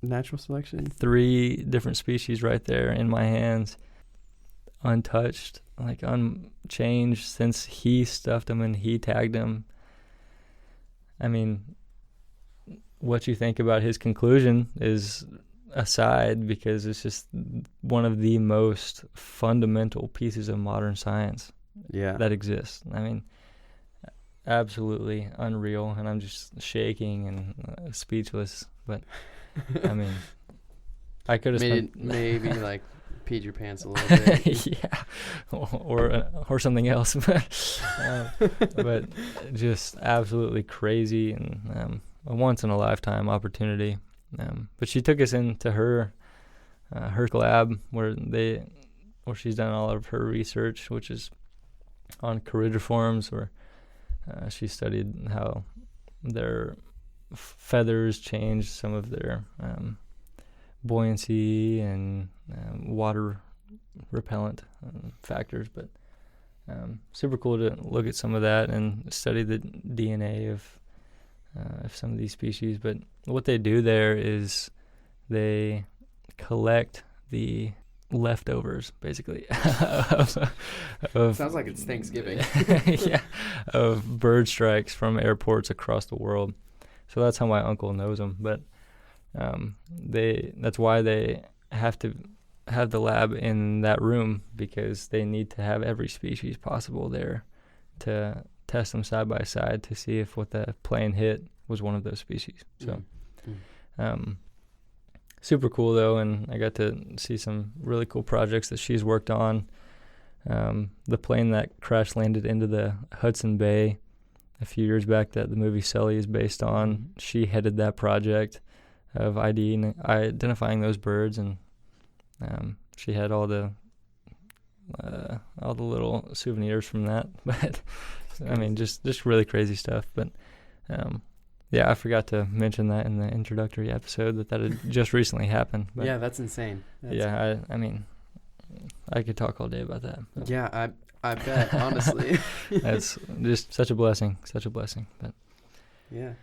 natural selection. 3 different species right there in my hands, untouched, like unchanged since he stuffed them and he tagged them. What you think about his conclusion is aside, because it's just one of the most fundamental pieces of modern science that exists. Absolutely unreal, and I'm just shaking and speechless. But I could have spent maybe like peed your pants a little bit. Yeah, or something else. But just absolutely crazy, and a once in a lifetime opportunity. But she took us into her lab where she's done all of her research, which is on corydoforms, where she studied how their feathers change some of their buoyancy and water repellent factors. But super cool to look at some of that and study the DNA of some of these species. But what they do there is they collect the leftovers, basically. Sounds like it's Thanksgiving. Yeah, of bird strikes from airports across the world. So that's how my uncle knows them. But that's why they have to have the lab in that room, because they need to have every species possible there to test them side by side to see if what the plane hit was one of those species. So super cool though, and I got to see some really cool projects that she's worked on. The plane that crash landed into the Hudson Bay a few years back that the movie Sully is based on, she headed that project of identifying those birds, and she had all the little souvenirs from that. But I mean, just really crazy stuff. But yeah, I forgot to mention that in the introductory episode that had just recently happened. But yeah, that's insane. I mean, I could talk all day about that. But yeah, I bet, honestly. That's just such a blessing. But yeah.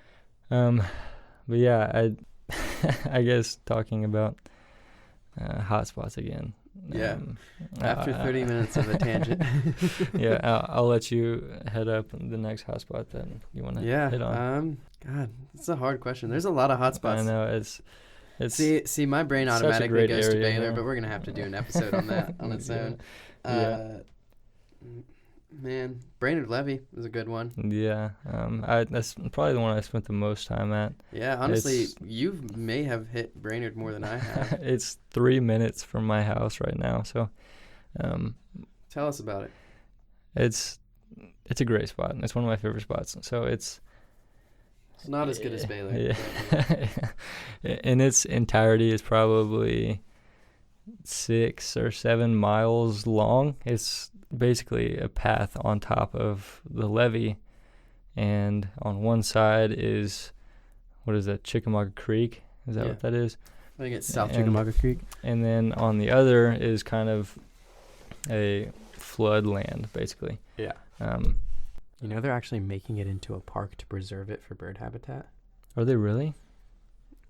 But yeah, I guess talking about hotspots again. Yeah. After 30 minutes of a tangent. Yeah, I'll let you head up the next hotspot that you want to hit on. God, it's a hard question. There's a lot of hotspots. I know it's see, my brain automatically goes to Baylor, yeah. But we're gonna have to do an episode on that on its own. Man, Brainerd Levee was a good one. Yeah, that's probably the one I spent the most time at. Yeah, honestly, you may have hit Brainerd more than I have. It's 3 minutes from my house right now, so tell us about it. It's a great spot, and it's one of my favorite spots. So it's not as good as Baylor. Yeah. In its entirety, it's probably 6 or 7 miles long. It's basically a path on top of the levee, and on one side is, what is that, Chickamauga Creek? Is that what that is? I think it's South Chickamauga Creek. And then on the other is kind of a flood land, basically. Yeah. You know, they're actually making it into a park to preserve it for bird habitat. Are they really?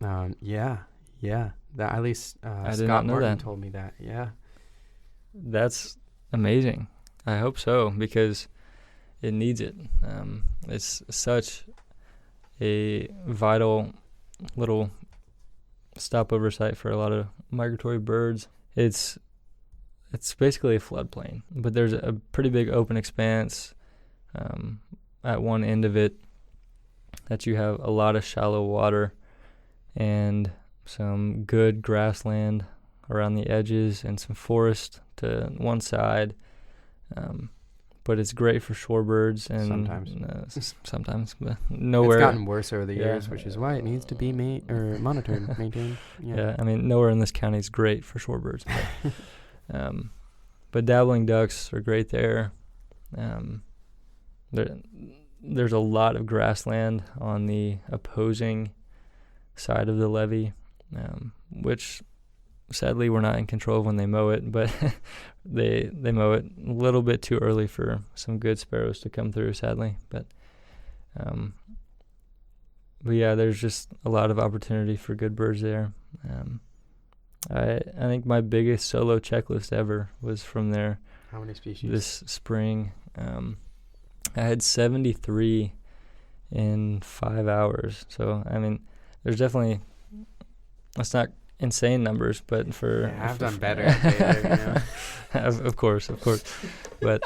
Yeah. That, at least I did Scott not know Martin that. told me that. Yeah. That's amazing. I hope so, because it needs it. It's such a vital little stopover site for a lot of migratory birds. It's basically a floodplain, but there's a pretty big open expanse at one end of it that you have a lot of shallow water and some good grassland around the edges and some forest to one side. But it's great for shorebirds and sometimes, but nowhere. It's gotten worse over the years, which is why it needs to be monitored, maintained. Yeah, I mean, nowhere in this county is great for shorebirds. But dabbling ducks are great there. There's a lot of grassland on the opposing side of the levee, which sadly we're not in control of when they mow it, but they mow it a little bit too early for some good sparrows to come through, sadly. But yeah, there's just a lot of opportunity for good birds there. I think my biggest solo checklist ever was from there. How many species? This spring. I had 73 in 5 hours. So, I mean, there's definitely, that's not insane numbers, but I've done better at Baylor, you know. Of course. But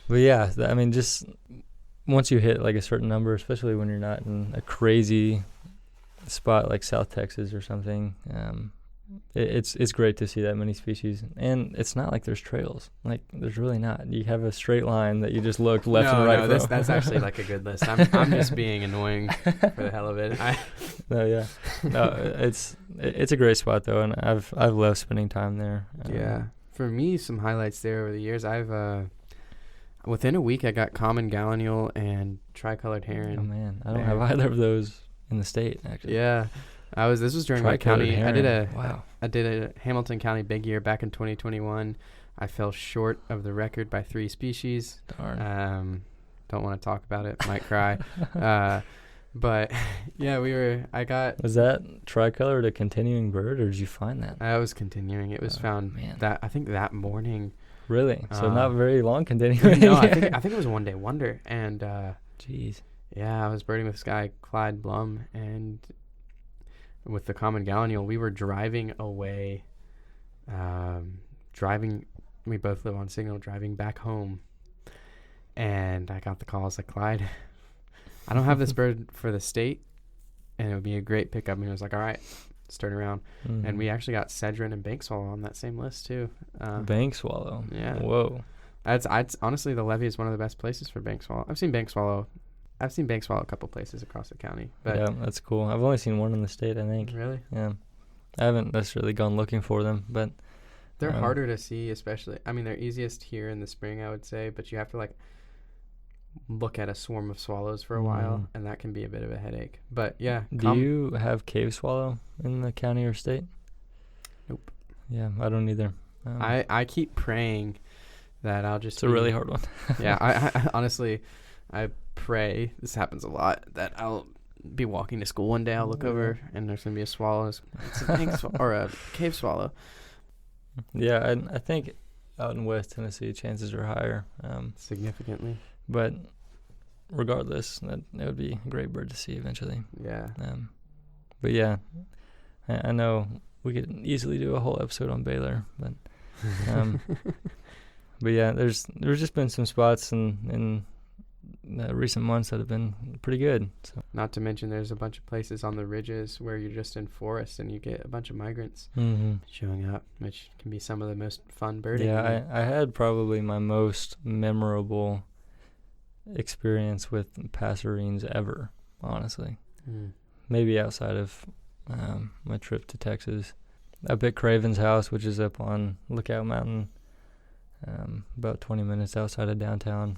yeah, I mean, just once you hit like a certain number, especially when you're not in a crazy spot like South Texas or something, it's great to see that many species. And it's not like there's trails. Like, there's really not. You have a straight line that you just look left and right. No, that's actually like a good list. I'm just being annoying for the hell of it. It's a great spot though, and I've loved spending time there. Yeah, for me, some highlights there over the years. Within a week, I got common gallinule and tricolored Oh heron. man, I don't there. have either of those in the state actually. Yeah, this was during my Tricolored county. heron. Wow. I did a Hamilton County big year back in 2021. I fell short of the record by 3 species. Darn. Don't want to talk about it. Might cry. But yeah, I got. Was that tricolored a continuing bird, or did you find that? I was continuing. It was found man. I think that morning. Really? So not very long continuing. No, I think it was a one-day wonder. And jeez. yeah, I was birding with this guy, Clyde Blum, and with the common gallinule, we were driving away. We both live on Signal, driving back home. And I got the call. I was like, Clyde, I don't have this bird for the state, and it would be a great pickup. And he was like, all right, let's turn around. Mm-hmm. And we actually got Cedron and bank swallow on that same list too. Bank swallow. Yeah. Whoa. I'd honestly, the levee is one of the best places for bank swallow. I've seen bank swallow a couple places across the county. But Yeah, that's cool. I've only seen one in the state, I think. really, Yeah. I haven't necessarily gone looking for them, but they're harder to see, especially. I mean, they're easiest here in the spring, I would say, but you have to like look at a swarm of swallows for a while, and that can be a bit of a headache. But yeah. Do you have cave swallow in the county or state? Nope. Yeah, I don't either. I keep praying that I'll just. It's a really hard one. Yeah, I honestly, I pray, this happens a lot, that I'll be walking to school one day, I'll look over, and there's going to be a swallow. It's a bank or a cave swallow. Yeah, I think out in West Tennessee, chances are higher. Significantly. But regardless, that would be a great bird to see eventually. Yeah. But yeah, I know we could easily do a whole episode on Baylor, but but yeah, there's just been some spots in recent months that have been pretty good. So. Not to mention there's a bunch of places on the ridges where you're just in forest and you get a bunch of migrants showing up, which can be some of the most fun birding. Yeah, I had probably my most memorable experience with passerines ever, honestly. Maybe outside of my trip to Texas. Up at Craven's house, which is up on Lookout Mountain, about 20 minutes outside of downtown,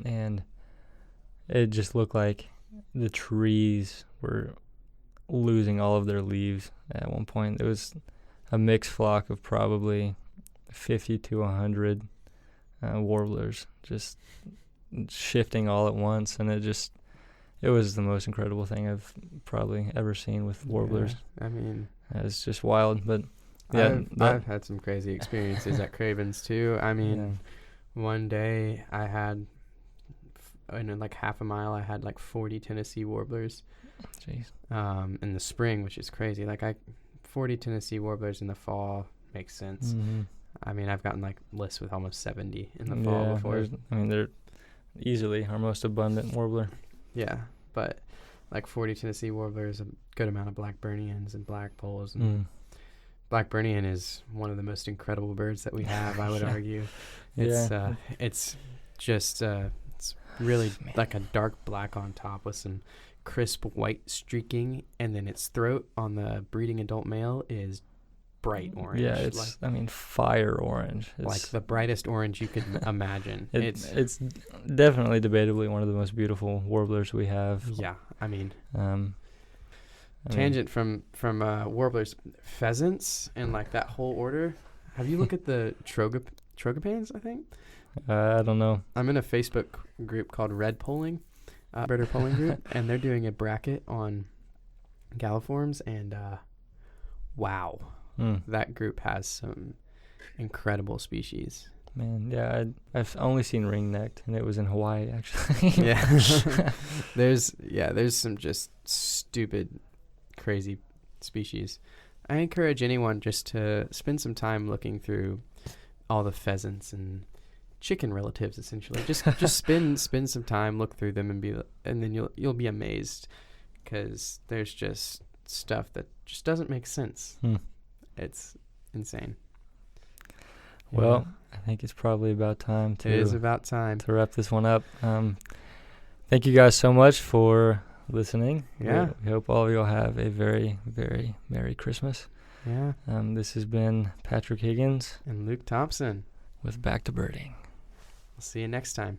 and it just looked like the trees were losing all of their leaves at one point. There was a mixed flock of probably 50 to 100 warblers just shifting all at once, and it was the most incredible thing I've probably ever seen with warblers. Yeah, I mean, it's just wild. But yeah, I've had some crazy experiences at Craven's too. I mean, one day I had in like half a mile I had like 40 Tennessee warblers. Jeez. In the spring, which is crazy. Like 40 Tennessee warblers in the fall makes sense. I mean, I've gotten like lists with almost 70 in the fall before. I mean, they're easily our most abundant warbler. Yeah, but like 40 Tennessee warblers, a good amount of blackburnians and blackpolls. And blackburnian is one of the most incredible birds that we have, I would argue. It's just it's really like a dark black on top with some crisp white streaking, and then its throat on the breeding adult male is bright orange. Yeah, it's fire orange. It's like the brightest orange you could imagine. It's definitely debatably one of the most beautiful warblers we have. Yeah, I mean, tangent from warblers, pheasants, and like that whole order. Have you looked at the trogopans? I think. I don't know. I'm in a Facebook group called Red Polling, birder polling group, and they're doing a bracket on galliforms, and wow. That group has some incredible species. Man, yeah, I've only seen ring-necked, and it was in Hawaii, actually. Yeah. There's some just stupid, crazy species. I encourage anyone just to spend some time looking through all the pheasants and chicken relatives, essentially. Just spend some time, look through them, and then you'll be amazed, because there's just stuff that just doesn't make sense. It's insane. Well, I think it's probably about time to wrap this one up. Thank you guys so much for listening. Yeah. We hope all of you will have a very, very Merry Christmas. Yeah. This has been Patrick Higgins and Luke Thompson with Back to Birding. I'll see you next time.